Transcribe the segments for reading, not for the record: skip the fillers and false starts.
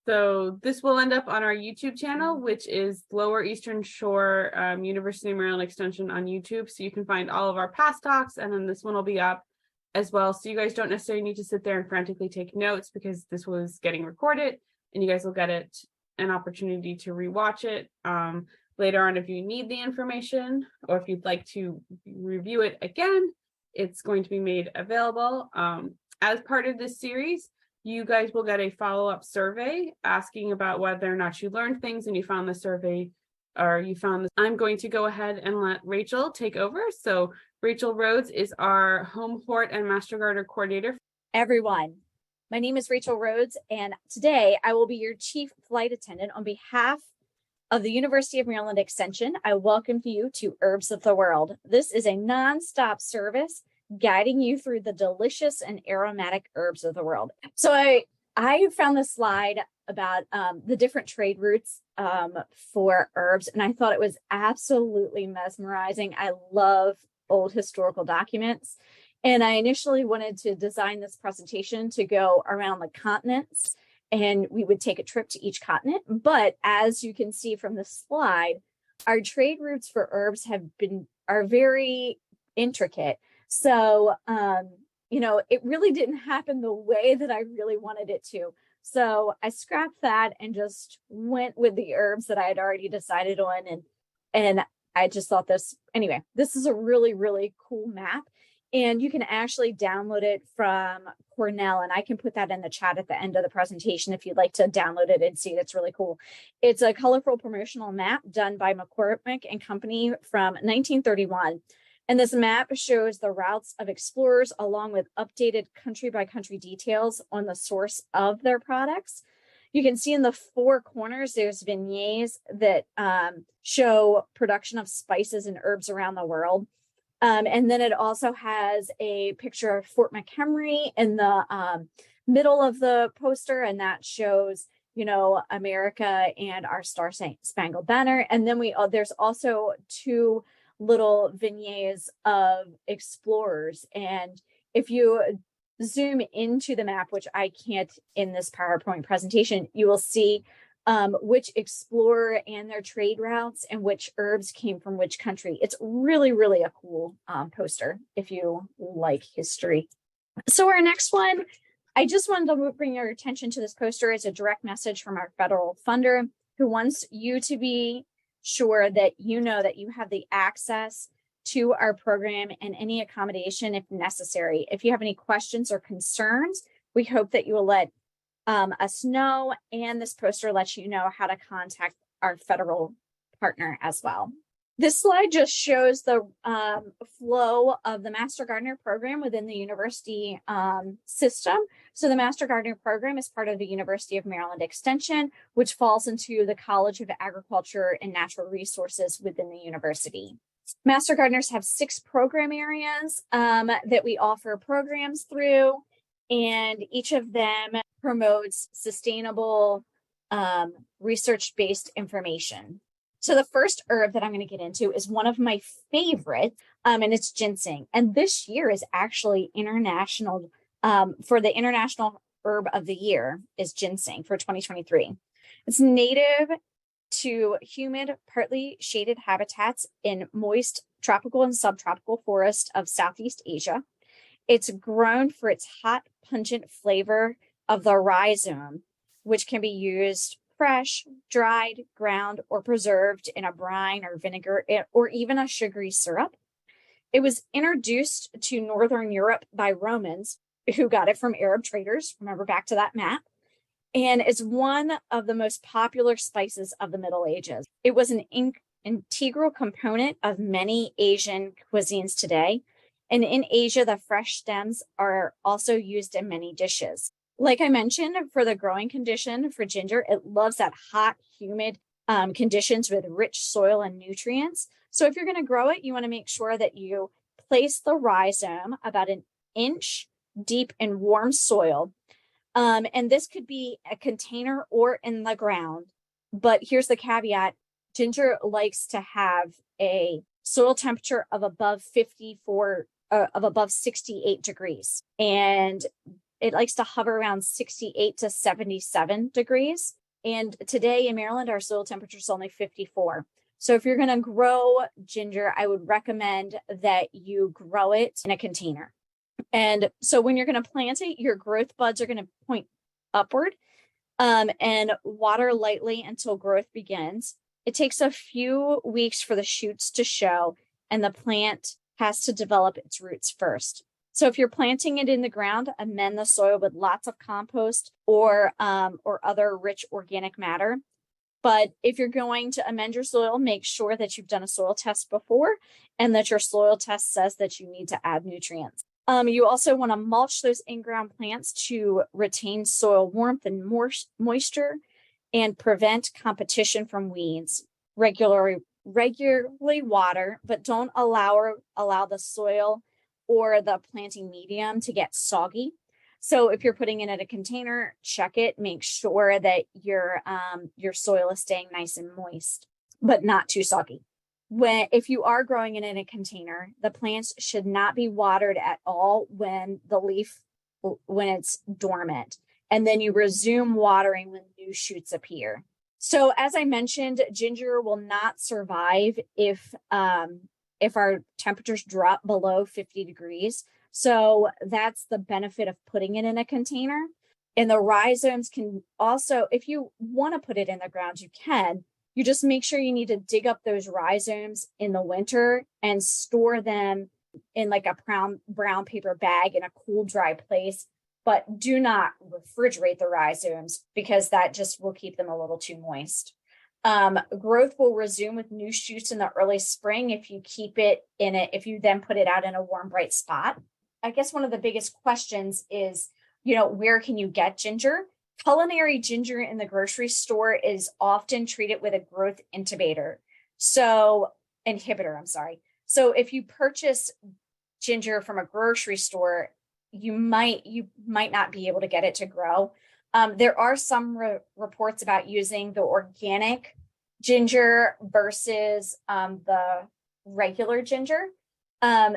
So this will end up on our YouTube channel, which is Lower Eastern Shore University of Maryland Extension on YouTube. So you can find all of our past talks, and then this one will be up as well. So you guys don't necessarily need to sit there and frantically take notes because this was getting recorded, and you guys will get an opportunity to rewatch it later on if you need the information, or if you'd like to review it again. It's going to be made available. As part of this series, you guys will get a follow-up survey asking about whether or not you learned things and you found the survey, or you found this. I'm going to go ahead and let Rachel take over. So Rachel Rhodes is our Home Hort and Master Gardener Coordinator. Everyone, my name is Rachel Rhodes, and today I will be your Chief Flight Attendant on behalf of the University of Maryland Extension. I welcome you to Herbs of the World. This is a nonstop service guiding you through the delicious and aromatic herbs of the world. So I found this slide about the different trade routes for herbs, and I thought it was absolutely mesmerizing. I love old historical documents, and I initially wanted to design this presentation to go around the continents, and we would take a trip to each continent. But as you can see from the slide, our trade routes for herbs are very intricate. So, it really didn't happen the way that I really wanted it to. So I scrapped that and just went with the herbs that I had already decided on. And I just thought this is a really, really cool map. And you can actually download it from Cornell. And I can put that in the chat at the end of the presentation if you'd like to download it and see it. It's really cool. It's a colorful promotional map done by McCormick and Company from 1931. And this map shows the routes of explorers along with updated country by country details on the source of their products. You can see in the four corners, there's vignettes that show production of spices and herbs around the world. And then it also has a picture of Fort McHenry in the middle of the poster, and that shows, America and our Star-Spangled Banner. And then there's also two little vignettes of explorers. And if you zoom into the map, which I can't in this PowerPoint presentation, you will see which explorer and their trade routes and which herbs came from which country. It's really, really a cool poster if you like history. So our next one, I just wanted to bring your attention to this poster as a direct message from our federal funder who wants you to be sure that you know that you have the access to our program and any accommodation if necessary. If you have any questions or concerns, we hope that you will let us know, and this poster lets you know how to contact our federal partner as well. This slide just shows the flow of the Master Gardener program within the university system. So the Master Gardener program is part of the University of Maryland Extension, which falls into the College of Agriculture and Natural Resources within the university. Master Gardeners have 6 program areas that we offer programs through, and each of them promotes sustainable research-based information. So the first herb that I'm going to get into is one of my favorites, and it's ginseng. And this year is actually international, for the International Herb of the Year is ginseng for 2023. It's native to humid, partly shaded habitats in moist tropical and subtropical forests of Southeast Asia. It's grown for its hot, pungent flavor of the rhizome, which can be used fresh, dried, ground, or preserved in a brine or vinegar, or even a sugary syrup. It was introduced to Northern Europe by Romans, who got it from Arab traders. Remember back to that map. And it's one of the most popular spices of the Middle Ages. It was an integral component of many Asian cuisines today. And in Asia, the fresh stems are also used in many dishes. Like I mentioned, for the growing condition for ginger, it loves that hot, humid conditions with rich soil and nutrients. So if you're going to grow it, you want to make sure that you place the rhizome about an inch deep in warm soil. And this could be a container or in the ground. But here's the caveat. Ginger likes to have a soil temperature of above 68 degrees. And it likes to hover around 68 to 77 degrees. And today in Maryland, our soil temperature is only 54. So if you're going to grow ginger, I would recommend that you grow it in a container. And so when you're going to plant it, your growth buds are going to point upward, and water lightly until growth begins. It takes a few weeks for the shoots to show, and the plant has to develop its roots first. So if you're planting it in the ground, amend the soil with lots of compost or other rich organic matter. But if you're going to amend your soil, make sure that you've done a soil test before and that your soil test says that you need to add nutrients. You also want to mulch those in-ground plants to retain soil warmth and moisture and prevent competition from weeds. Regularly water, but don't allow the soil or the planting medium to get soggy. So if you're putting it in a container, check it, make sure that your soil is staying nice and moist, but not too soggy. If you are growing it in a container, the plants should not be watered at all when it's dormant. And then you resume watering when new shoots appear. So as I mentioned, ginger will not survive if our temperatures drop below 50 degrees. So that's the benefit of putting it in a container. And the rhizomes can also, if you want to put it in the ground, you can. You just make sure you need to dig up those rhizomes in the winter and store them in like a brown paper bag in a cool, dry place. But do not refrigerate the rhizomes because that just will keep them a little too moist. Growth will resume with new shoots in the early spring if you keep it if you then put it out in a warm, bright spot. I guess one of the biggest questions is, where can you get ginger? Culinary ginger in the grocery store is often treated with a growth inhibitor. So if you purchase ginger from a grocery store, you might not be able to get it to grow. There are some reports about using the organic ginger versus the regular ginger.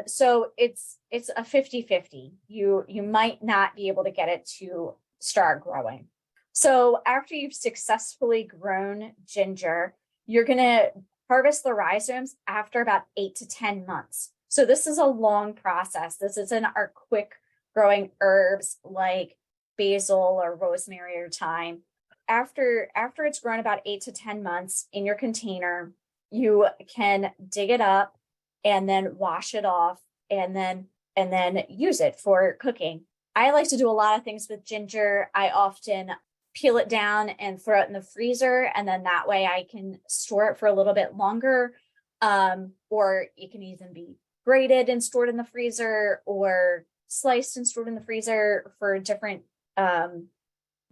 So it's a 50-50. You might not be able to get it to start growing. So after you've successfully grown ginger, you're going to harvest the rhizomes after about 8 to 10 months. So this is a long process. This isn't our quick growing herbs like basil or rosemary or thyme. After it's grown about 8 to 10 months in your container, you can dig it up and then wash it off and then use it for cooking. I like to do a lot of things with ginger. I often peel it down and throw it in the freezer, and then that way I can store it for a little bit longer. Or it can even be grated and stored in the freezer, or sliced and stored in the freezer for different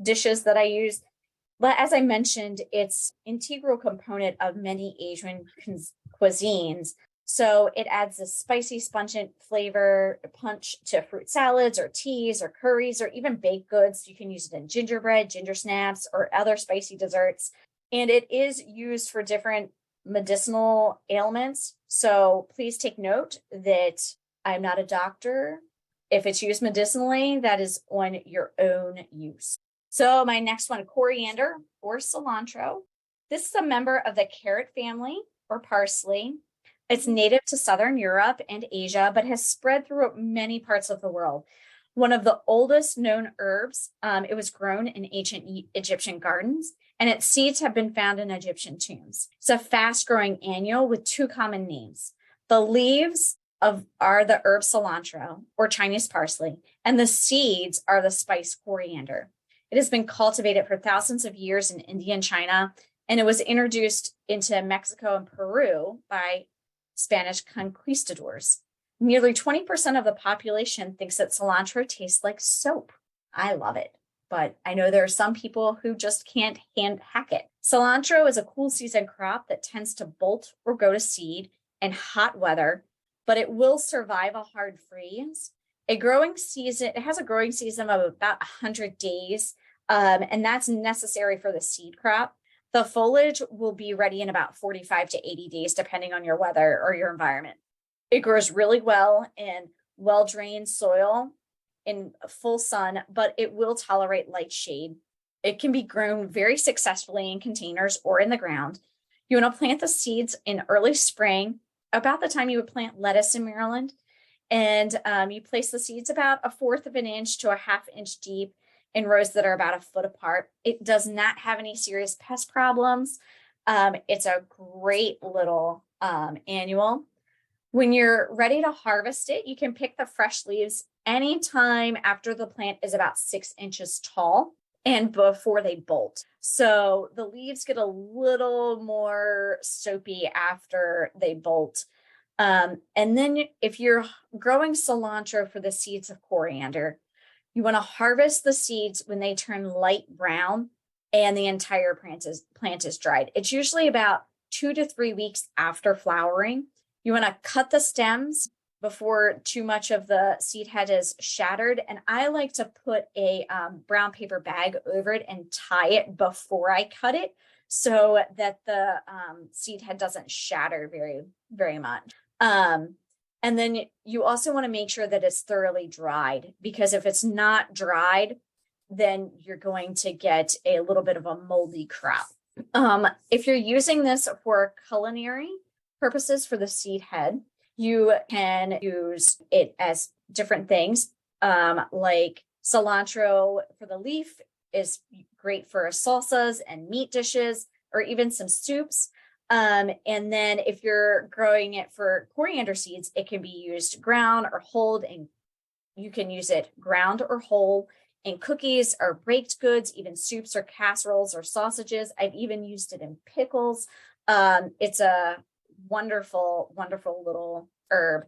dishes that I use. But as I mentioned, it's an integral component of many Asian cuisines. So it adds a spicy, pungent flavor punch to fruit salads or teas or curries or even baked goods. You can use it in gingerbread, ginger snaps, or other spicy desserts. And it is used for different medicinal ailments. So please take note that I'm not a doctor. If it's used medicinally, that is on your own use. So my next one, coriander or cilantro. This is a member of the carrot family or parsley. It's native to Southern Europe and Asia, but has spread throughout many parts of the world. One of the oldest known herbs, it was grown in ancient Egyptian gardens, and its seeds have been found in Egyptian tombs. It's a fast-growing annual with two common names. The leaves are the herb cilantro or Chinese parsley, and the seeds are the spice coriander. It has been cultivated for thousands of years in India and China, and it was introduced into Mexico and Peru by Spanish conquistadors. Nearly 20% of the population thinks that cilantro tastes like soap. I love it, but I know there are some people who just can't hack it. Cilantro is a cool season crop that tends to bolt or go to seed in hot weather, but it will survive a hard freeze. It has a growing season of about 100 days, and that's necessary for the seed crop. The foliage will be ready in about 45 to 80 days, depending on your weather or your environment. It grows really well in well-drained soil in full sun, but it will tolerate light shade. It can be grown very successfully in containers or in the ground. You want to plant the seeds in early spring, about the time you would plant lettuce in Maryland. And you place the seeds about 1/4 of an inch to 1/2 inch deep in rows that are about 1 foot apart. It does not have any serious pest problems. It's a great little annual. When you're ready to harvest it, you can pick the fresh leaves anytime after the plant is about 6 inches tall and before they bolt. So the leaves get a little more soapy after they bolt. And then if you're growing cilantro for the seeds of coriander, you want to harvest the seeds when they turn light brown and the entire plant is dried. It's usually about 2 to 3 weeks after flowering. You want to cut the stems before too much of the seed head is shattered. And I like to put a brown paper bag over it and tie it before I cut it so that the seed head doesn't shatter very, very much. And then you also want to make sure that it's thoroughly dried, because if it's not dried, then you're going to get a little bit of a moldy crop. If you're using this for culinary purposes for the seed head, you can use it as different things, like cilantro for the leaf is great for salsas and meat dishes, or even some soups. And then if you're growing it for coriander seeds, it can be used ground or whole, and you can use it ground or whole in cookies or baked goods, even soups or casseroles or sausages. I've even used it in pickles. It's a wonderful, wonderful little herb.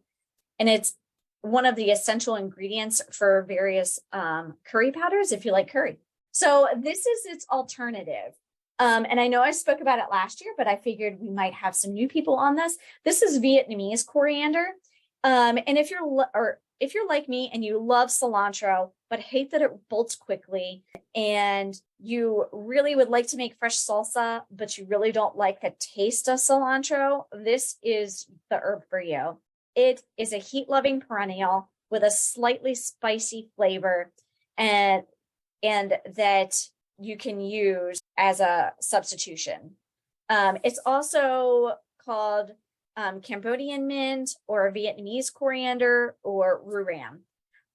And it's one of the essential ingredients for various curry powders if you like curry. So this is its alternative. And I know I spoke about it last year, but I figured we might have some new people on this. This is Vietnamese coriander. And if you're like me and you love cilantro, but hate that it bolts quickly, and you really would like to make fresh salsa, but you really don't like the taste of cilantro, this is the herb for you. It is a heat-loving perennial with a slightly spicy flavor, and that you can use as a substitution. It's also called Cambodian mint or Vietnamese coriander or ruram.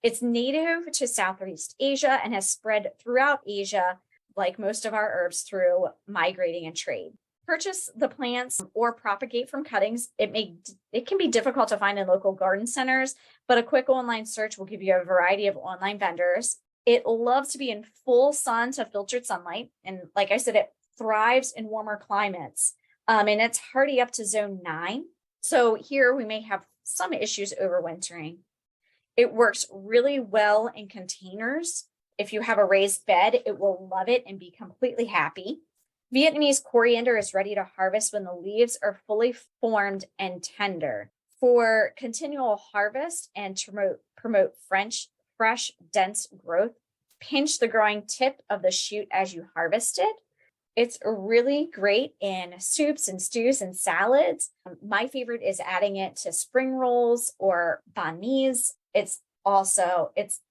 It's native to Southeast Asia and has spread throughout Asia, like most of our herbs, through migrating and trade. Purchase the plants or propagate from cuttings. It can be difficult to find in local garden centers, but a quick online search will give you a variety of online vendors. It loves to be in full sun to filtered sunlight. And like I said, it thrives in warmer climates. And it's hardy up to zone 9. So here we may have some issues overwintering. It works really well in containers. If you have a raised bed, it will love it and be completely happy. Vietnamese coriander is ready to harvest when the leaves are fully formed and tender. For continual harvest and to promote fresh, dense growth, pinch the growing tip of the shoot as you harvest it. It's really great in soups and stews and salads. My favorite is adding it to spring rolls or banh mi's. It's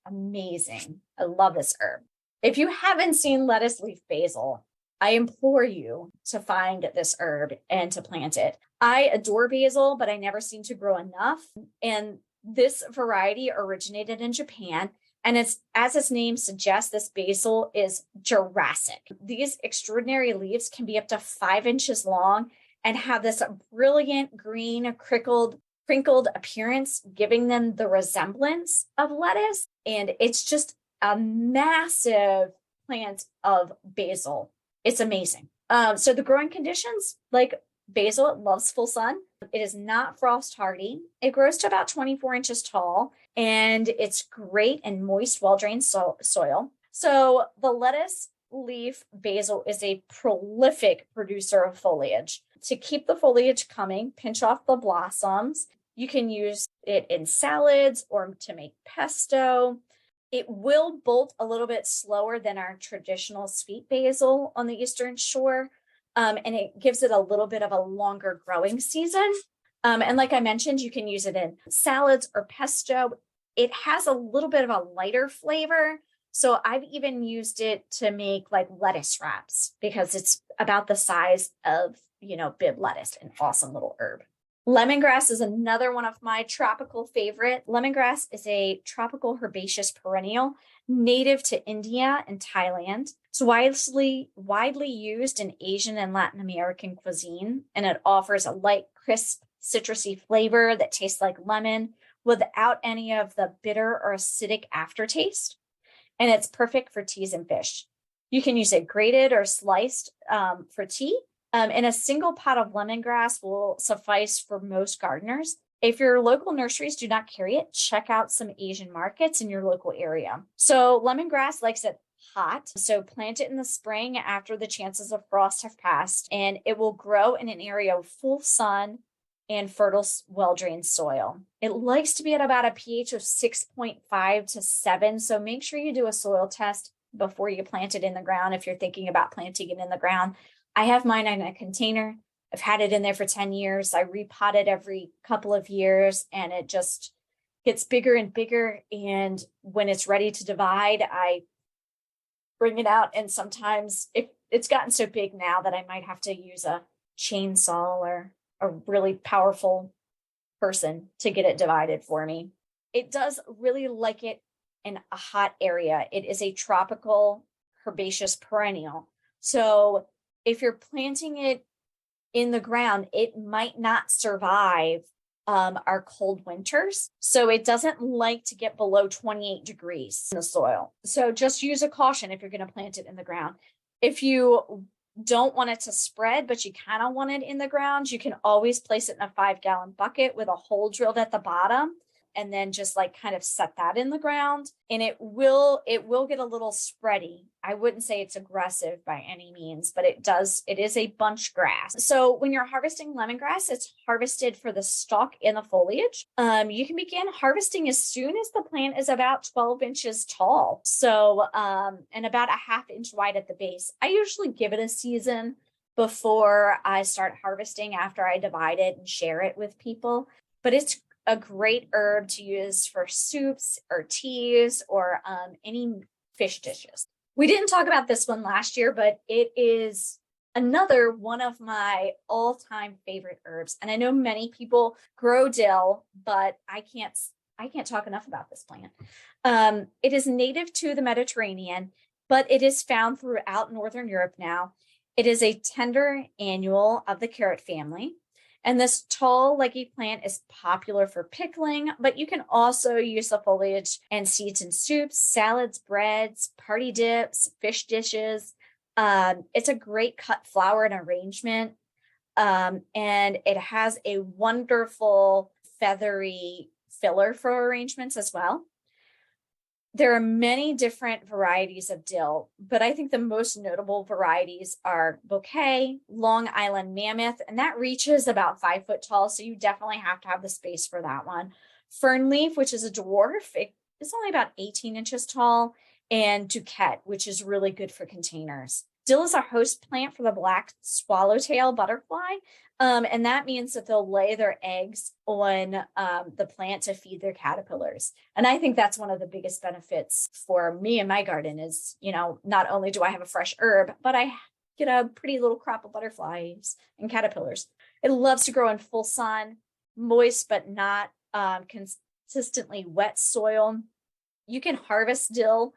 amazing. I love this herb. If you haven't seen lettuce leaf basil, I implore you to find this herb and to plant it. I adore basil, but I never seem to grow enough. And this variety originated in Japan, and it's, as its name suggests, this basil is Jurassic. These extraordinary leaves can be up to 5 inches long and have this brilliant green crinkled appearance, giving them the resemblance of lettuce. And it's just a massive plant of basil. It's amazing. So the growing conditions, like basil, it loves full sun. It is not frost hardy. It grows to about 24 inches tall, and it's great in moist, well-drained soil. So the lettuce leaf basil is a prolific producer of foliage. To keep the foliage coming, pinch off the blossoms. You can use it in salads or to make pesto. It will bolt a little bit slower than our traditional sweet basil on the Eastern Shore. And it gives it a little bit of a longer growing season. And like I mentioned, you can use it in salads or pesto. it has a little bit of a lighter flavor. So I've even used it to make like lettuce wraps because it's about the size of, Bib lettuce, an awesome little herb. Lemongrass is another one of my tropical favorite. Lemongrass is a tropical herbaceous perennial native to India and Thailand. It's widely used in Asian and Latin American cuisine, and it offers a light, crisp, citrusy flavor that tastes like lemon without any of the bitter or acidic aftertaste. And it's perfect for teas and fish. You can use it grated or sliced for tea. And a single pot of lemongrass will suffice for most gardeners. If your local nurseries do not carry it, check out some Asian markets in your local area. So lemongrass likes it hot. So plant it in the spring after the chances of frost have passed, and it will grow in an area of full sun and fertile, well-drained soil. It likes to be at about a pH of 6.5 to 7. So make sure you do a soil test before you plant it in the ground if you're thinking about planting it in the ground. I have mine in a container. I've had it in there for 10 years. I repot it every couple of years, and it just gets bigger and bigger. And when it's ready to divide, I bring it out. And sometimes it's gotten so big now that I might have to use a chainsaw or a really powerful person to get it divided for me. It does really like it in a hot area. It is a tropical herbaceous perennial. So if you're planting it in the ground, it might not survive our cold winters. So it doesn't like to get below 28 degrees in the soil. So just use a caution if you're going to plant it in the ground. If you don't want it to spread, but you kind of want it in the ground, you can always place it in a 5-gallon bucket with a hole drilled at the bottom, and then just like kind of set that in the ground, and it will get a little spready. I wouldn't say it's aggressive by any means, but it is a bunch grass. So when you're harvesting lemongrass, it's harvested for the stalk and the foliage. You can begin harvesting as soon as the plant is about 12 inches tall. So, and about a ½ inch wide at the base. I usually give it a season before I start harvesting after I divide it and share it with people, but it's a great herb to use for soups or teas or any fish dishes. We didn't talk about this one last year, but it is another one of my all-time favorite herbs. And I know many people grow dill, but I can't talk enough about this plant. It is native to the Mediterranean, but it is found throughout Northern Europe now. It is a tender annual of the carrot family. And this tall, leggy plant is popular for pickling, but you can also use the foliage and seeds in soups, salads, breads, party dips, fish dishes. It's a great cut flower and arrangement. And it has a wonderful feathery filler for arrangements as well. There are many different varieties of dill, but I think the most notable varieties are bouquet, Long Island mammoth, and that reaches about 5 foot tall. So you definitely have to have the space for that one. Fernleaf, which is a dwarf, it's only about 18 inches tall, and Duquette, which is really good for containers. Dill is a host plant for the black swallowtail butterfly. And that means that they'll lay their eggs on the plant to feed their caterpillars. And I think that's one of the biggest benefits for me in my garden is, not only do I have a fresh herb, but I get a pretty little crop of butterflies and caterpillars. It loves to grow in full sun, moist, but not consistently wet soil. You can harvest dill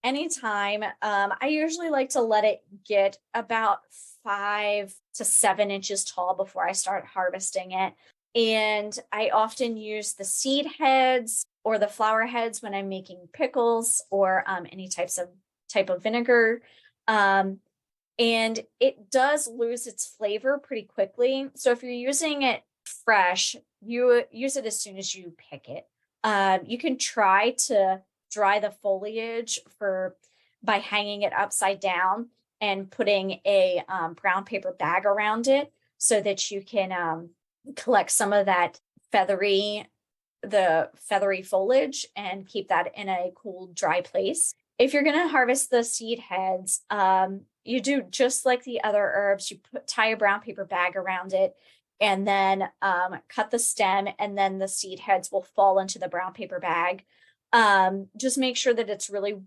anytime. I usually like to let it get about 5 to 7 inches tall before I start harvesting it. And I often use the seed heads or the flower heads when I'm making pickles or any type of vinegar. And it does lose its flavor pretty quickly. So if you're using it fresh, you use it as soon as you pick it. You can try to dry the foliage by hanging it upside down and putting a brown paper bag around it so that you can collect some of that feathery foliage and keep that in a cool, dry place. If you're going to harvest the seed heads, you do just like the other herbs. You tie a brown paper bag around it and then cut the stem, and then the seed heads will fall into the brown paper bag. Just make sure that it's really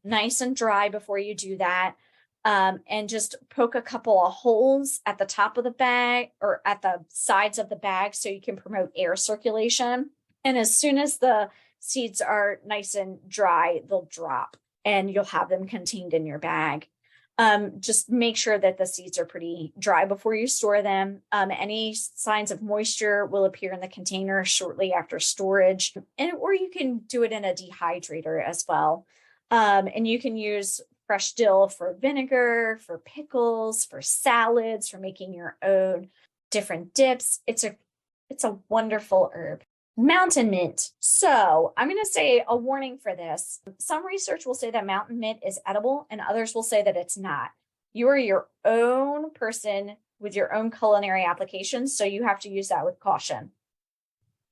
nice and dry before you do that. And just poke a couple of holes at the top of the bag or at the sides of the bag so you can promote air circulation. And as soon as the seeds are nice and dry, they'll drop and you'll have them contained in your bag. Just make sure that the seeds are pretty dry before you store them. Any signs of moisture will appear in the container shortly after storage, or you can do it in a dehydrator as well. And you can use fresh dill for vinegar, for pickles, for salads, for making your own different dips. It's a wonderful herb. Mountain mint. So I'm going to say a warning for this. Some research will say that mountain mint is edible and others will say that it's not. You are your own person with your own culinary applications, so you have to use that with caution.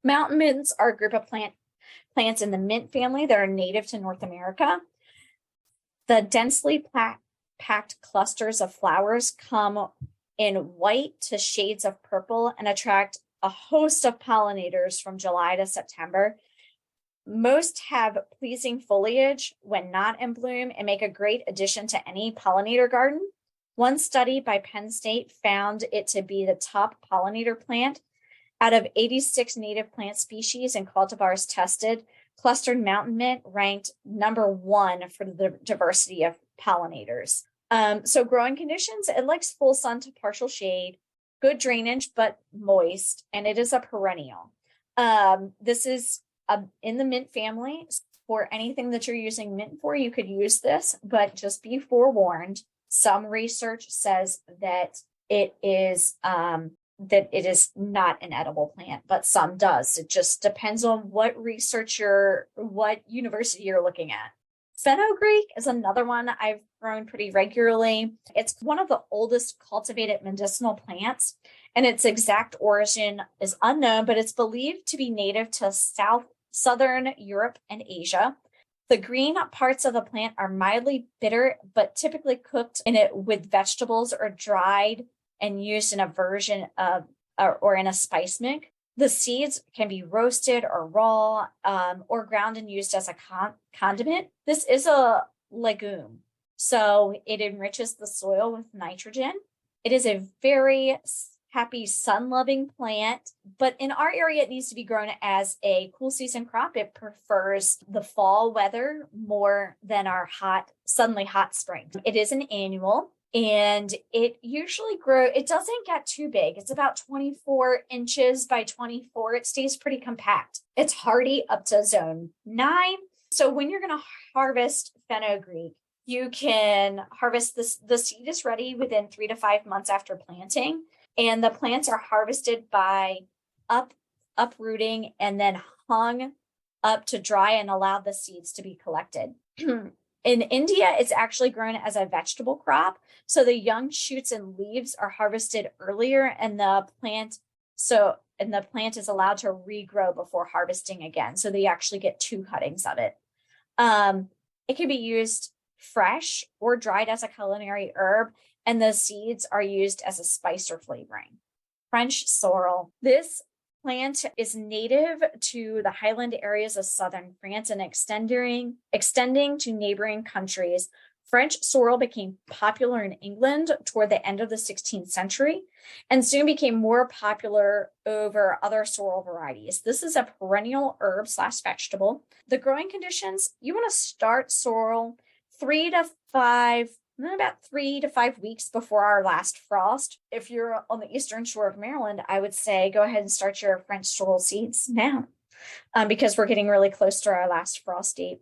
Mountain mints are a group of plants in the mint family that are native to North America. The densely packed clusters of flowers come in white to shades of purple and attract a host of pollinators from July to September. Most have pleasing foliage when not in bloom and make a great addition to any pollinator garden. One study by Penn State found it to be the top pollinator plant. Out of 86 native plant species and cultivars tested, clustered mountain mint ranked #1 for the diversity of pollinators. So growing conditions, it likes full sun to partial shade, good drainage, but moist, and it is a perennial. This is in the mint family. For anything that you're using mint for, you could use this, but just be forewarned. Some research says that it is not an edible plant, but some does. It just depends on what university you're looking at. Fenugreek is another one I've grown pretty regularly. It's one of the oldest cultivated medicinal plants, and its exact origin is unknown, but it's believed to be native to southern Europe and Asia. The green parts of the plant are mildly bitter, but typically cooked in it with vegetables or dried and used in a version of or in a spice mix. The seeds can be roasted or raw or ground and used as a condiment. This is a legume, so it enriches the soil with nitrogen. It is a very happy sun-loving plant, but in our area, it needs to be grown as a cool season crop. It prefers the fall weather more than our suddenly hot spring. It is an annual. And it usually it doesn't get too big. It's about 24 inches by 24. It stays pretty compact. It's hardy up to zone 9. So when you're going to harvest fenugreek, you can harvest this. The seed is ready within 3 to 5 months after planting. And the plants are harvested by uprooting and then hung up to dry and allow the seeds to be collected. In India, it's actually grown as a vegetable crop. So the young shoots and leaves are harvested earlier, and the plant is allowed to regrow before harvesting again. So they actually get 2 cuttings of it. It can be used fresh or dried as a culinary herb, and the seeds are used as a spice or flavoring. French sorrel. This plant is native to the highland areas of southern France and extending to neighboring countries. French sorrel became popular in England toward the end of the 16th century and soon became more popular over other sorrel varieties. This is a perennial herb / vegetable. The growing conditions, you want to start sorrel about 3 to 5 weeks before our last frost. If you're on the eastern shore of Maryland, I would say go ahead and start your French sorrel seeds now because we're getting really close to our last frost date.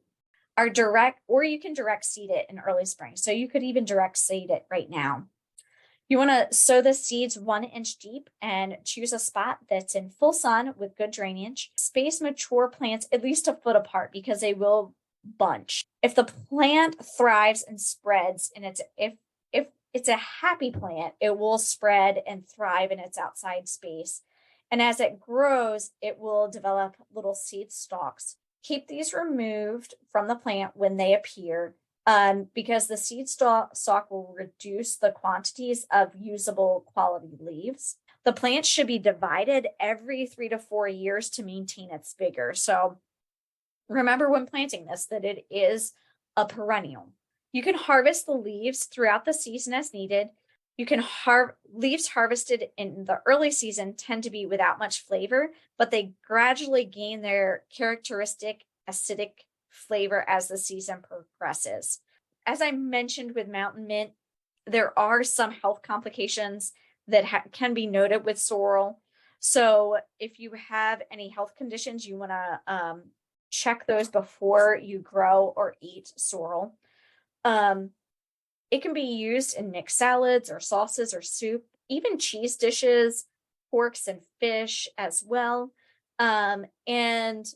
You can direct seed it in early spring. So you could even direct seed it right now. You want to sow the seeds 1 inch deep and choose a spot that's in full sun with good drainage. Space mature plants at least a foot apart because they will bunch. If the plant thrives and spreads, and if it's a happy plant, it will spread and thrive in its outside space. And as it grows, it will develop little seed stalks. Keep these removed from the plant when they appear, because the seed stalk will reduce the quantities of usable quality leaves. The plant should be divided every 3 to 4 years to maintain its vigor. So remember when planting this that it is a perennial. You can harvest the leaves throughout the season as needed. You can leaves harvested in the early season tend to be without much flavor, but they gradually gain their characteristic acidic flavor as the season progresses. As I mentioned with mountain mint, there are some health complications that can be noted with sorrel. So if you have any health conditions, you want to check those before you grow or eat sorrel. It can be used in mixed salads or sauces or soup, even cheese dishes, porks and fish as well. And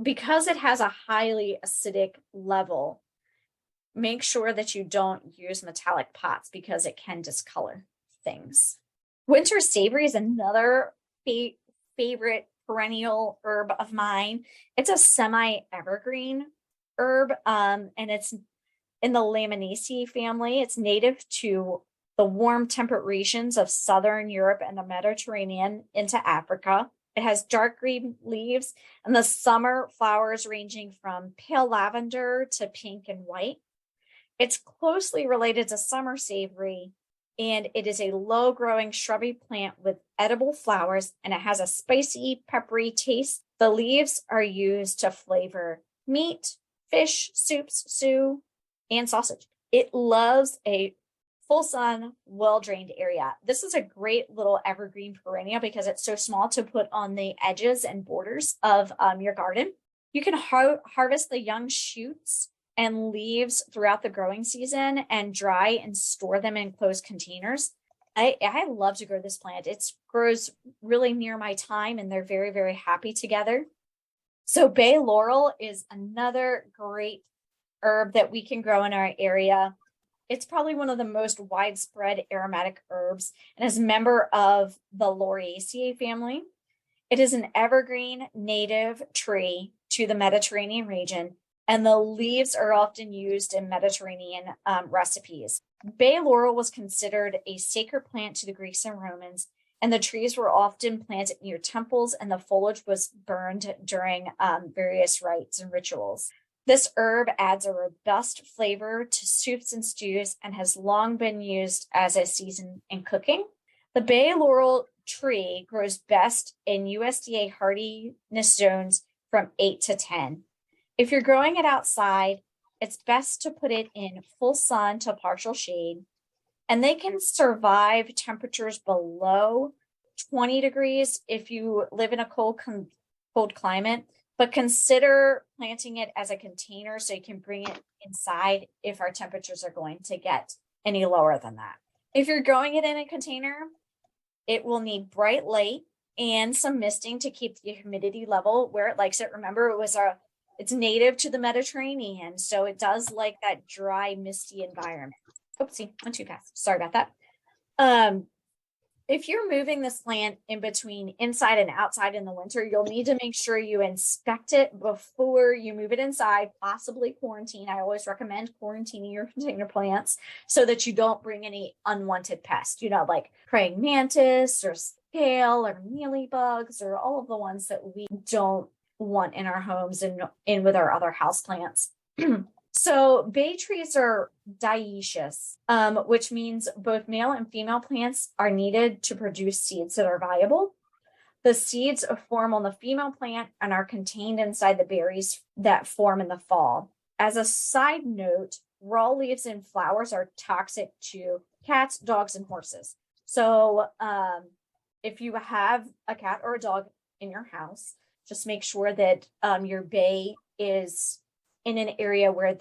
because it has a highly acidic level, make sure that you don't use metallic pots because it can discolor things. Winter savory is another favorite perennial herb of mine. It's a semi-evergreen herb, and it's in the Laminaceae family. It's native to the warm temperate regions of Southern Europe and the Mediterranean into Africa. It has dark green leaves and the summer flowers ranging from pale lavender to pink and white. It's closely related to summer savory, and it is a low-growing shrubby plant with edible flowers, and it has a spicy, peppery taste. The leaves are used to flavor meat, fish, soups, stew, and sausage. It loves a full sun, well-drained area. This is a great little evergreen perennial because it's so small to put on the edges and borders of your garden. You can harvest the young shoots and leaves throughout the growing season and dry and store them in closed containers. I love to grow this plant. It grows really near my thyme, and they're very, very happy together. So bay laurel is another great herb that we can grow in our area. It's probably one of the most widespread aromatic herbs and is a member of the Lauriaceae family. It is an evergreen native tree to the Mediterranean region, and the leaves are often used in Mediterranean recipes. Bay laurel was considered a sacred plant to the Greeks and Romans, and the trees were often planted near temples, and the foliage was burned during various rites and rituals. This herb adds a robust flavor to soups and stews and has long been used as a season in cooking. The bay laurel tree grows best in USDA hardiness zones from 8 to 10. If you're growing it outside, it's best to put it in full sun to partial shade, and they can survive temperatures below 20 degrees if you live in a cold climate. But consider planting it as a container so you can bring it inside if our temperatures are going to get any lower than that. If you're growing it in a container, it will need bright light and some misting to keep the humidity level where it likes it. Remember, it's native to the Mediterranean, so it does like that dry, misty environment. Oopsie, went too fast. Sorry about that. If you're moving this plant in between inside and outside in the winter, you'll need to make sure you inspect it before you move it inside, possibly quarantine. I always recommend quarantining your container plants so that you don't bring any unwanted pests, like praying mantis or scale or mealybugs or all of the ones that we don't want in our homes and in with our other house plants. So bay trees are dioecious, which means both male and female plants are needed to produce seeds that are viable. The seeds form on the female plant and are contained inside the berries that form in the fall. As a side note, raw leaves and flowers are toxic to cats, dogs, and horses. So if you have a cat or a dog in your house, just make sure that your bay is in an area where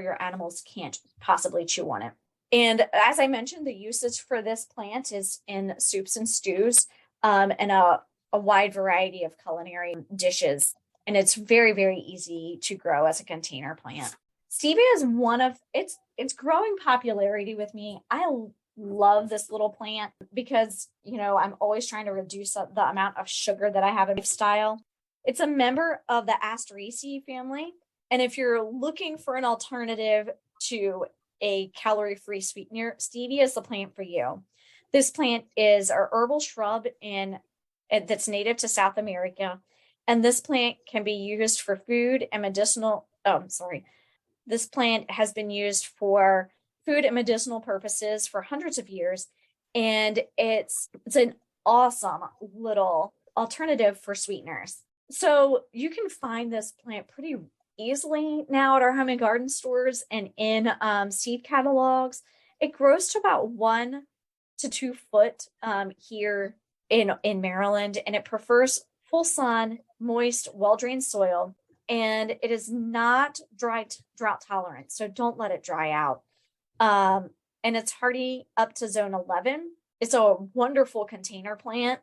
your animals can't possibly chew on it. And as I mentioned, the usage for this plant is in soups and stews, and a wide variety of culinary dishes. And it's very, very easy to grow as a container plant. Stevia is it's growing popularity with me. I love this little plant because, I'm always trying to reduce the amount of sugar that I have in my lifestyle. It's a member of the Asteraceae family. And if you're looking for an alternative to a calorie-free sweetener, stevia is the plant for you. This plant is a herbal shrub that's native to South America. And this plant can be used for food and medicinal. This plant has been used for food and medicinal purposes for hundreds of years. And it's an awesome little alternative for sweeteners. So you can find this plant pretty easily now at our home and garden stores and in seed catalogs. It grows to about 1 to 2 foot here in Maryland, and it prefers full sun, moist, well-drained soil, and it is not drought tolerant, so don't let it dry out. And it's hardy up to zone 11. It's a wonderful container plant,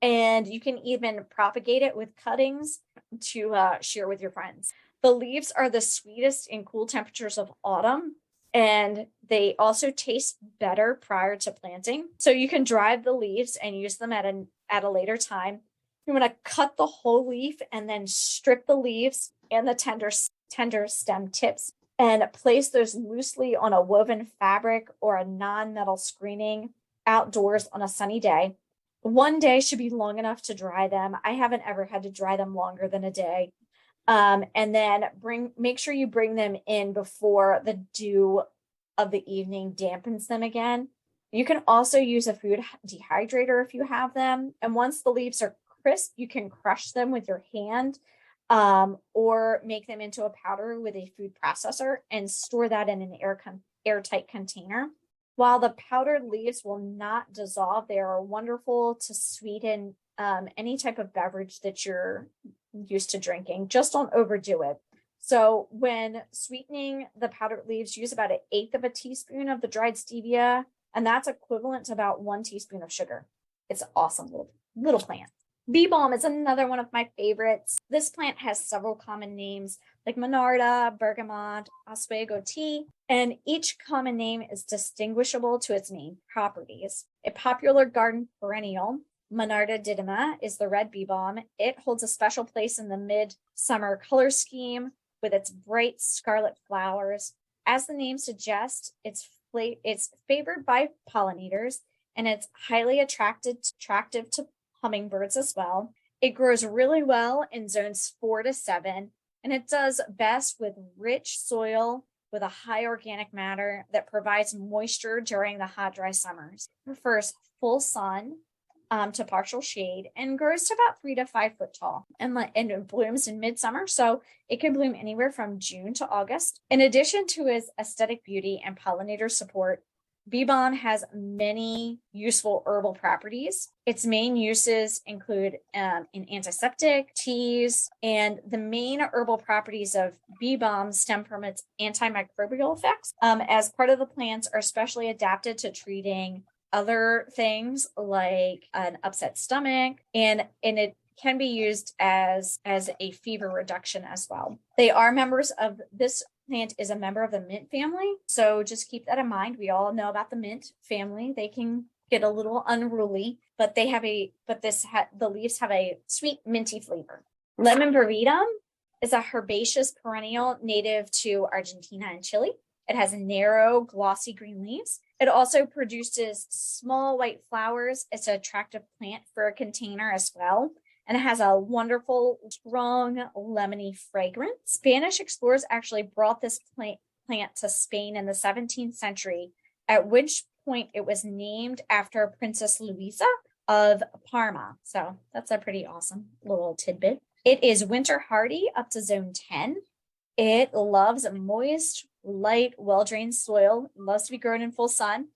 and you can even propagate it with cuttings to share with your friends. The leaves are the sweetest in cool temperatures of autumn, and they also taste better prior to planting. So you can dry the leaves and use them at a later time. You want to cut the whole leaf and then strip the leaves and the tender stem tips and place those loosely on a woven fabric or a non-metal screening outdoors on a sunny day. One day should be long enough to dry them. I haven't ever had to dry them longer than a day. And then make sure you bring them in before the dew of the evening dampens them again. You can also use a food dehydrator if you have them. And once the leaves are crisp, you can crush them with your hand, or make them into a powder with a food processor and store that in an airtight container. While the powdered leaves will not dissolve, they are wonderful to sweeten any type of beverage that you're used to drinking. Just don't overdo it. So when sweetening the powdered leaves, use about 1/8 of a teaspoon of the dried stevia, and that's equivalent to about 1 teaspoon of sugar. It's an awesome little plant. Bee balm is another one of my favorites. This plant has several common names like Monarda, bergamot, oswego tea, and each common name is distinguishable to its main properties. A popular garden perennial, Monarda didyma, is the red bee balm. It holds a special place in the midsummer color scheme with its bright scarlet flowers. As the name suggests, it's favored by pollinators, and it's highly attractive to hummingbirds as well. It grows really well in zones 4 to 7, and it does best with rich soil with a high organic matter that provides moisture during the hot, dry summers. It prefers full sun to partial shade and grows to about 3 to 5 foot tall, and it blooms in midsummer, so it can bloom anywhere from June to August. In addition to its aesthetic beauty and pollinator support, bee balm has many useful herbal properties. Its main uses include an antiseptic, teas, and the main herbal properties of bee balm stem from its antimicrobial effects. As part of the plants are specially adapted to treating other things like an upset stomach, and it can be used as a fever reduction as well. This plant is a member of the mint family, so just keep that in mind. We all know about the mint family. They can get a little unruly, but the leaves have a sweet minty flavor. Lemon viridum is a herbaceous perennial native to Argentina and Chile. It has narrow, glossy green leaves. It also produces small white flowers. It's an attractive plant for a container as well. And it has a wonderful, strong, lemony fragrance. Spanish explorers actually brought this plant to Spain in the 17th century, at which point it was named after Princess Luisa of Parma. So that's a pretty awesome little tidbit. It is winter hardy up to zone 10. It loves moist, light, well-drained soil. It loves to be grown in full sun.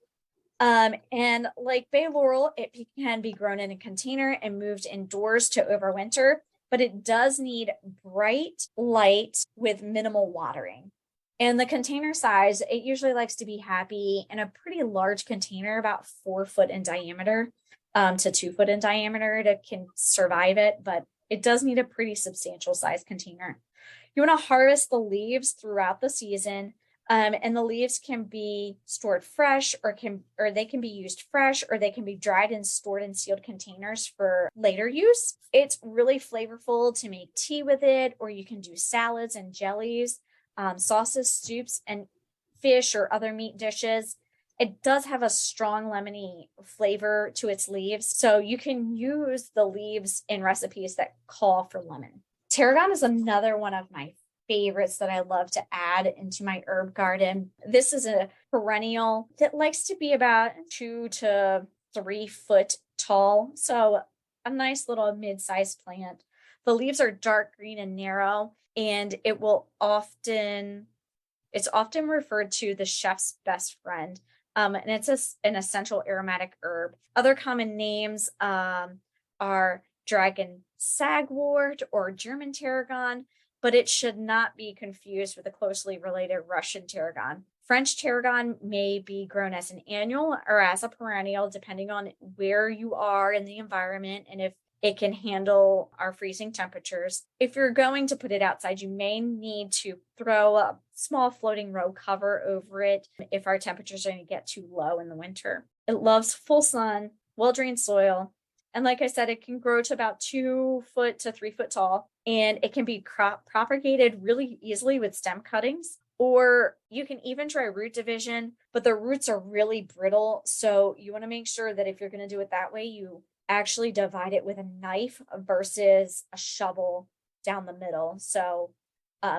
And like bay laurel, it can be grown in a container and moved indoors to overwinter, but it does need bright light with minimal watering. And the container size, it usually likes to be happy in a pretty large container, about 4 foot in diameter to 2 foot in diameter to can survive it, but it does need a pretty substantial size container. You want to harvest the leaves throughout the season. And the leaves can be stored fresh or they can be used fresh, or they can be dried and stored in sealed containers for later use. It's really flavorful to make tea with it, or you can do salads and jellies, sauces, soups, and fish or other meat dishes. It does have a strong lemony flavor to its leaves, so you can use the leaves in recipes that call for lemon. Tarragon is another one of my favorites that I love to add into my herb garden. This is a perennial that likes to be about 2 to 3 foot tall, so a nice little mid-sized plant. The leaves are dark green and narrow, and it's often referred to the chef's best friend. And it's an essential aromatic herb. Other common names are dragon sagwort or German tarragon, but it should not be confused with a closely related Russian tarragon. French tarragon may be grown as an annual or as a perennial, depending on where you are in the environment and if it can handle our freezing temperatures. If you're going to put it outside, you may need to throw a small floating row cover over it if our temperatures are going to get too low in the winter. It loves full sun, well-drained soil, and like I said, it can grow to about 2 foot to 3 foot tall, and it can be crop propagated really easily with stem cuttings, or you can even try root division, but the roots are really brittle, so you want to make sure that if you're going to do it that way, you actually divide it with a knife versus a shovel down the middle. So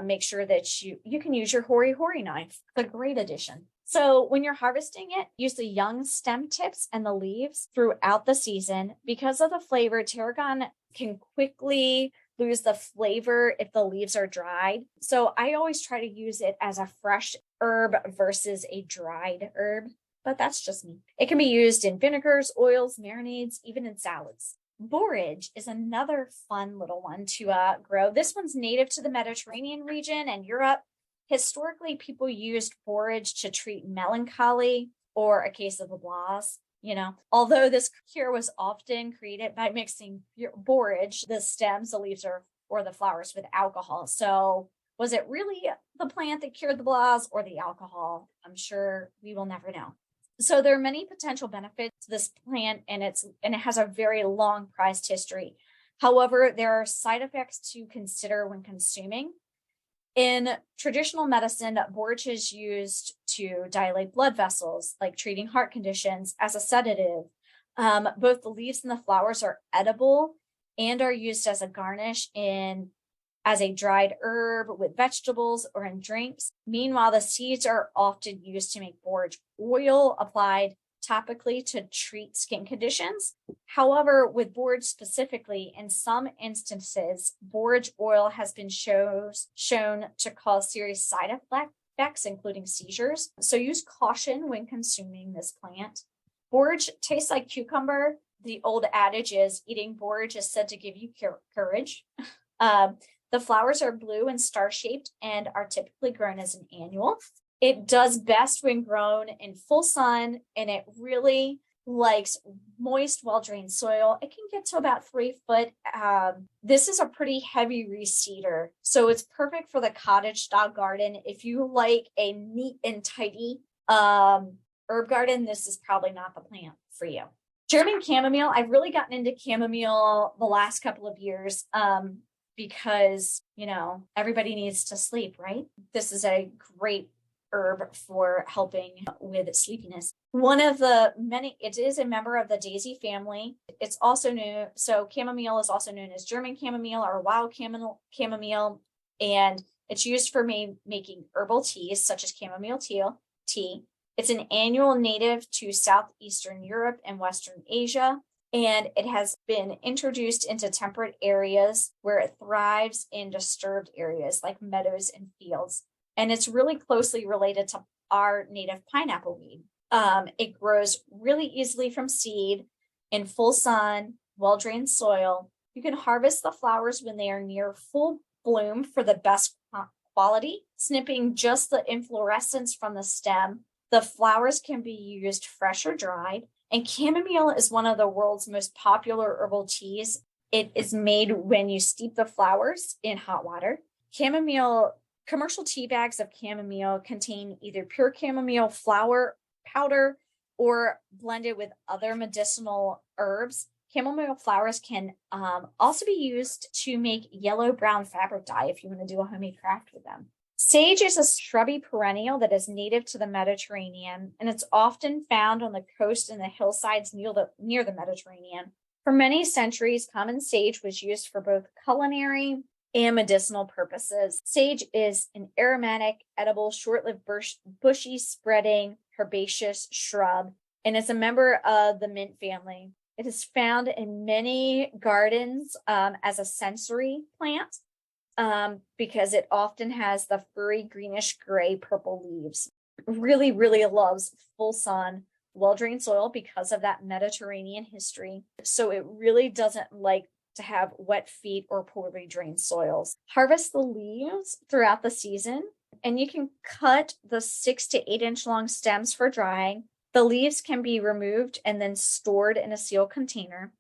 make sure that you can use your hori knife. It's a great addition. So when you're harvesting it, use the young stem tips and the leaves throughout the season. Because of the flavor, tarragon can quickly lose the flavor if the leaves are dried. So I always try to use it as a fresh herb versus a dried herb. But that's just me. It can be used in vinegars, oils, marinades, even in salads. Borage is another fun little one to grow. This one's native to the Mediterranean region and Europe. Historically, people used borage to treat melancholy or a case of the blahs. Although this cure was often created by mixing borage, the stems, the leaves, or the flowers with alcohol. So was it really the plant that cured the blahs or the alcohol? I'm sure we will never know. So there are many potential benefits to this plant, and it has a very long prized history. However, there are side effects to consider when consuming. In traditional medicine, borage is used to dilate blood vessels, like treating heart conditions, as a sedative. Both the leaves and the flowers are edible and are used as a garnish as a dried herb with vegetables or in drinks. Meanwhile, the seeds are often used to make borage oil applied topically to treat skin conditions. However, with borage specifically, in some instances, borage oil has been shown to cause serious side effects, including seizures. So use caution when consuming this plant. Borage tastes like cucumber. The old adage is eating borage is said to give you courage. The flowers are blue and star-shaped and are typically grown as an annual. It does best when grown in full sun, and it really likes moist, well-drained soil. It can get to about 3 foot. This is a pretty heavy reseeder, so it's perfect for the cottage-style garden. If you like a neat and tidy herb garden, this is probably not the plant for you. German chamomile. I've really gotten into chamomile the last couple of years. Because, everybody needs to sleep, right? This is a great herb for helping with sleepiness. It is a member of the daisy family. It's also new. So chamomile is also known as German chamomile or wild chamomile. And it's used for making herbal teas such as chamomile tea. It's an annual native to Southeastern Europe and Western Asia. And it has been introduced into temperate areas where it thrives in disturbed areas like meadows and fields. And it's really closely related to our native pineapple weed. It grows really easily from seed in full sun, well-drained soil. You can harvest the flowers when they are near full bloom for the best quality, snipping just the inflorescence from the stem. The flowers can be used fresh or dried. And chamomile is one of the world's most popular herbal teas. It is made when you steep the flowers in hot water. Commercial tea bags of chamomile contain either pure chamomile flower powder or blended with other medicinal herbs. Chamomile flowers can also be used to make yellow-brown fabric dye if you want to do a homemade craft with them. Sage is a shrubby perennial that is native to the Mediterranean, and it's often found on the coast and the hillsides near the Mediterranean. For many centuries, common sage was used for both culinary and medicinal purposes. Sage is an aromatic, edible, short-lived, bushy, spreading, herbaceous shrub, and it's a member of the mint family. It is found in many gardens as a sensory plant because it often has the furry greenish gray purple leaves. Really, really loves full sun, well-drained soil because of that Mediterranean history. So it really doesn't like to have wet feet or poorly drained soils. Harvest the leaves throughout the season, and you can cut the 6 to 8 inch long stems for drying. The leaves can be removed and then stored in a sealed container.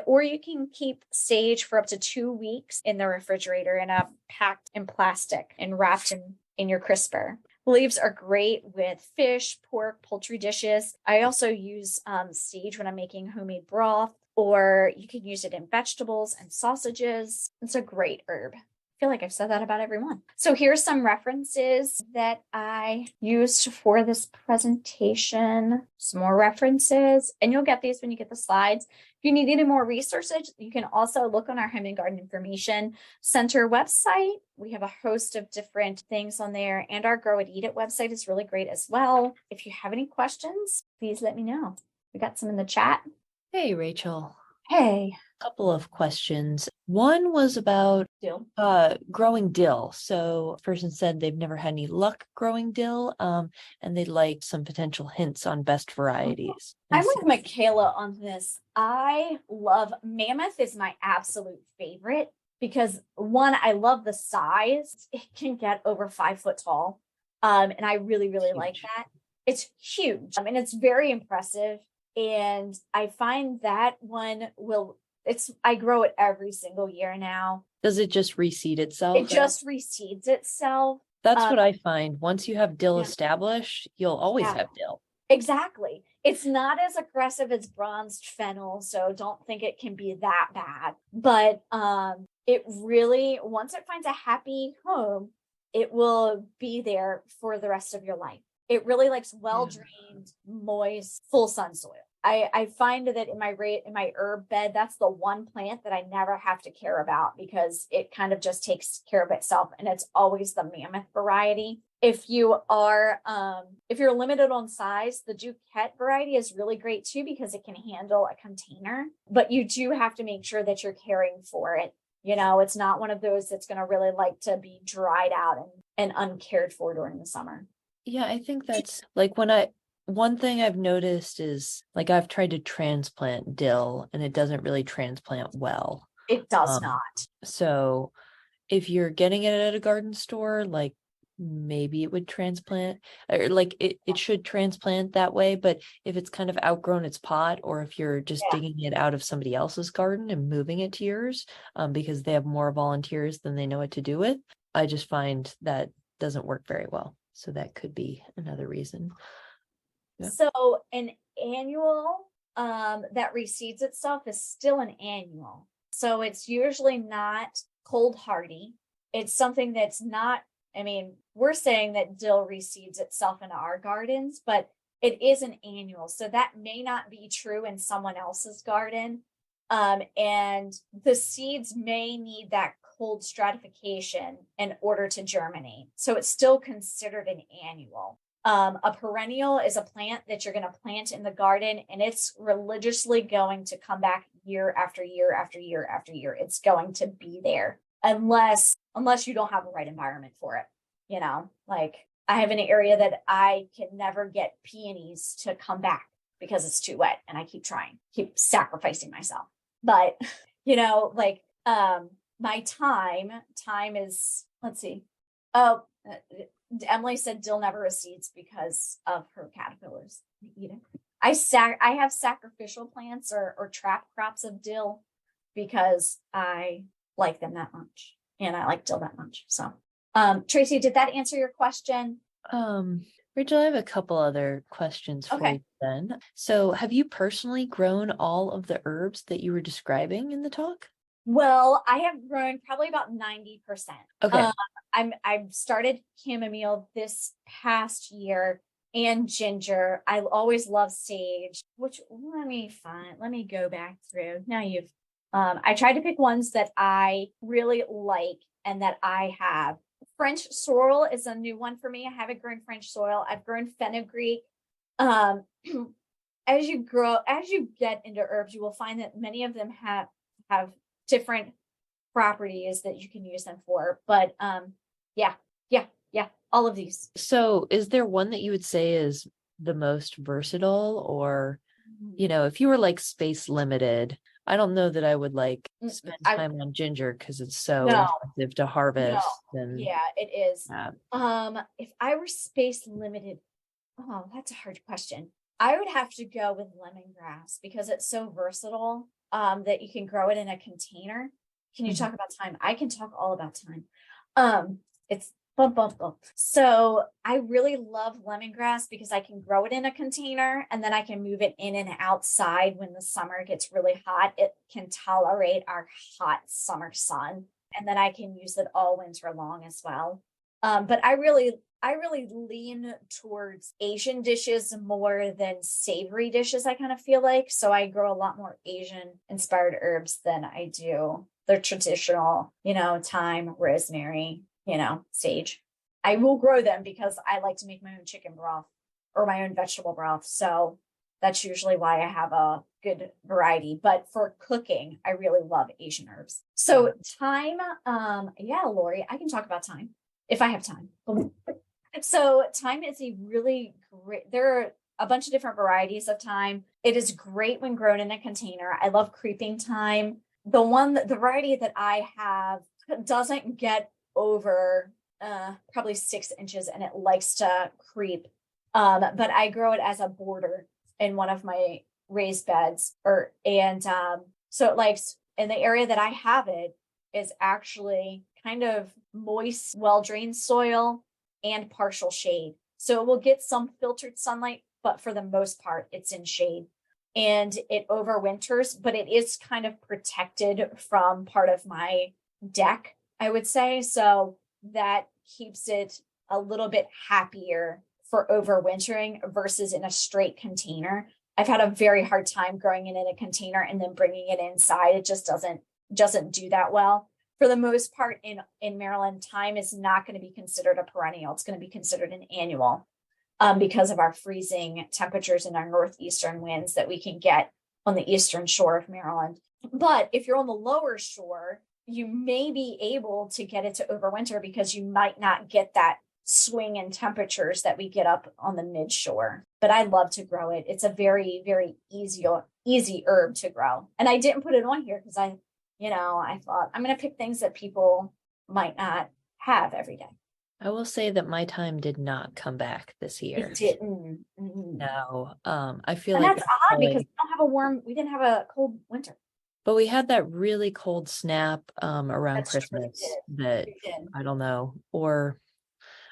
Or you can keep sage for up to 2 weeks in the refrigerator packed in plastic and wrapped in your crisper. Leaves are great with fish, pork, poultry dishes. I also use sage when I'm making homemade broth, or you can use it in vegetables and sausages. It's a great herb. I feel like I've said that about everyone. So here's some references that I used for this presentation. Some more references, and you'll get these when you get the slides. If you need any more resources, you can also look on our Home and Garden Information Center website. We have a host of different things on there, and our Grow It Eat It website is really great as well. If you have any questions, please let me know. We got some in the chat. Hey, Rachel. Hey. Couple of questions. One was about Dill. growing dill. So a person said they've never had any luck growing dill, and they'd like some potential hints on best varieties. I'm with Michaela on this. I love Mammoth is my absolute favorite because one, I love the size. It can get over 5 foot tall. And I really, really like that. It's huge. I mean, it's very impressive. And I find that one I grow it every single year now. Does it just reseed itself? It just reseeds itself. That's what I find. Once you have dill established, you'll always have dill. Exactly. It's not as aggressive as bronzed fennel, so don't think it can be that bad. But it really, once it finds a happy home, it will be there for the rest of your life. It really likes well-drained, moist, full sun soil. I find that in my herb bed, that's the one plant that I never have to care about because it kind of just takes care of itself, and it's always the Mammoth variety. If you're limited on size, the Duquette variety is really great too because it can handle a container, but you do have to make sure that you're caring for it. You know, it's not one of those that's going to really like to be dried out and uncared for during the summer. Yeah, I think that's like one thing I've noticed is like I've tried to transplant dill and it doesn't really transplant well. It does not. So if you're getting it at a garden store, like maybe it would transplant, or like it should transplant that way. But if it's kind of outgrown its pot, or if you're just digging it out of somebody else's garden and moving it to yours, because they have more volunteers than they know what to do with, I just find that doesn't work very well. So that could be another reason. Yeah. So an annual that reseeds itself is still an annual. So it's usually not cold hardy. It's something that's not, I mean, we're saying that dill reseeds itself in our gardens, but it is an annual. So that may not be true in someone else's garden. And the seeds may need that cold stratification in order to germinate. So it's still considered an annual. A perennial is a plant that you're going to plant in the garden, and it's religiously going to come back year after year after year after year. It's going to be there unless you don't have the right environment for it. You know, like I have an area that I can never get peonies to come back because it's too wet, and I keep sacrificing myself. But, you know, like my time is, let's see. Oh, Emily said dill never recedes because of her caterpillars. Eat it. I have sacrificial plants or trap crops of dill because I like them that much, and I like dill that much. So, Tracy, did that answer your question? Rachel, I have a couple other questions for you then. So, have you personally grown all of the herbs that you were describing in the talk? Well, I have grown probably about 90%. Okay. I've started chamomile this past year and ginger. I always love sage, which let me go back through. Now you've I tried to pick ones that I really like and that I have. French sorrel is a new one for me. I haven't grown French sorrel. I've grown fenugreek. Um, as you get into herbs, you will find that many of them have different properties that you can use them for. But yeah, all of these. So is there one that you would say is the most versatile, or, if you were like space limited, I don't know that I would like spend time on ginger because it's so expensive to harvest. And yeah, it is. yeah. If I were space limited, oh, that's a hard question. I would have to go with lemongrass because it's so versatile, that you can grow it in a container. Can you talk about time? I can talk all about time. It's bump, bump, bump. So I really love lemongrass because I can grow it in a container and then I can move it in and outside when the summer gets really hot. It can tolerate our hot summer sun, and then I can use it all winter long as well. But I really lean towards Asian dishes more than savory dishes, I kind of feel like. So I grow a lot more Asian inspired herbs than I do the traditional, thyme, rosemary, sage. I will grow them because I like to make my own chicken broth or my own vegetable broth. So that's usually why I have a good variety. But for cooking, I really love Asian herbs. So thyme, yeah, Lori, I can talk about thyme if I have time. So thyme is a really great, there are a bunch of different varieties of thyme. It is great when grown in a container. I love creeping thyme. The variety that I have doesn't get over probably 6 inches and it likes to creep. But I grow it as a border in one of my raised beds so it likes, in the area that I have it is actually kind of moist, well-drained soil and partial shade. So it will get some filtered sunlight, but for the most part, it's in shade. And it overwinters, but it is kind of protected from part of my deck, I would say. So that keeps it a little bit happier for overwintering versus in a straight container. I've had a very hard time growing it in a container and then bringing it inside. It just doesn't do that well. For the most part in Maryland, thyme is not going to be considered a perennial. It's going to be considered an annual because of our freezing temperatures and our northeastern winds that we can get on the eastern shore of Maryland. But if you're on the lower shore, you may be able to get it to overwinter because you might not get that swing in temperatures that we get up on the mid shore. But I love to grow it. It's a very, very easy herb to grow. And I didn't put it on here because I thought I'm going to pick things that people might not have every day. I will say that my time did not come back this year. It didn't. No, I feel and like that's odd because we didn't have a cold winter. But we had that really cold snap around That's true, Christmas we that did. I don't know, or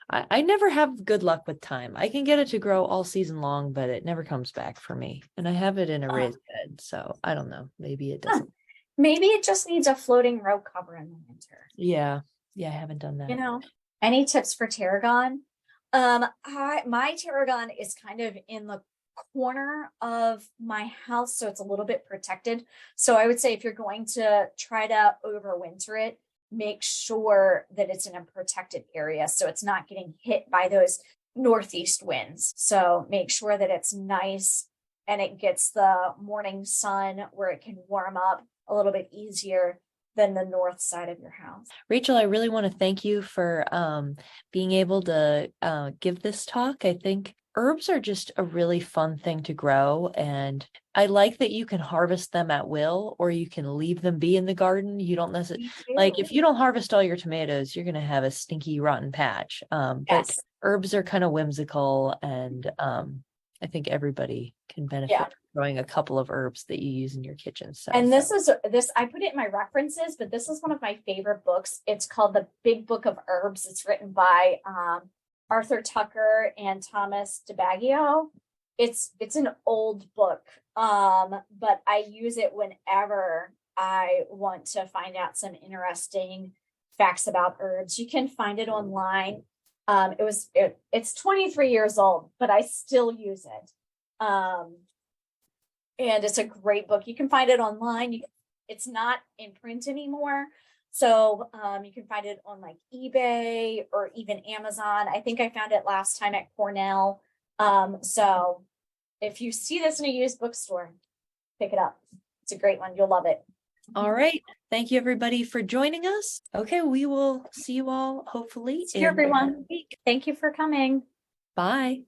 I never have good luck with thyme. I can get it to grow all season long, but it never comes back for me. And I have it in a raised bed, so I don't know. Maybe it doesn't. Maybe it just needs a floating row cover in the winter. Yeah, I haven't done that. Any tips for tarragon? My tarragon is kind of in the corner of my house, so it's a little bit protected. So I would say if you're going to try to overwinter it, make sure that it's in a protected area so it's not getting hit by those northeast winds. So make sure that it's nice and it gets the morning sun where it can warm up a little bit easier than the north side of your house. Rachel, I really want to thank you for being able to give this talk. I think herbs are just a really fun thing to grow, and I like that you can harvest them at will, or you can leave them be in the garden. You don't necessarily, like, if you don't harvest all your tomatoes, you're going to have a stinky, rotten patch. But herbs are kind of whimsical, and I think everybody can benefit from growing a couple of herbs that you use in your kitchen. So, and this I put it in my references, but this is one of my favorite books. It's called The Big Book of Herbs. It's written by Arthur Tucker and Thomas DeBaggio. It's an old book, but I use it whenever I want to find out some interesting facts about herbs. You can find it online. It's 23 years old, but I still use it. And it's a great book. You can find it online. It's not in print anymore. So you can find it on like eBay or even Amazon. I think I found it last time at Cornell. So if you see this in a used bookstore, pick it up. It's a great one. You'll love it. All right. Thank you everybody for joining us. Okay, we will see you all hopefully See you, in everyone. another week. Thank you for coming. Bye.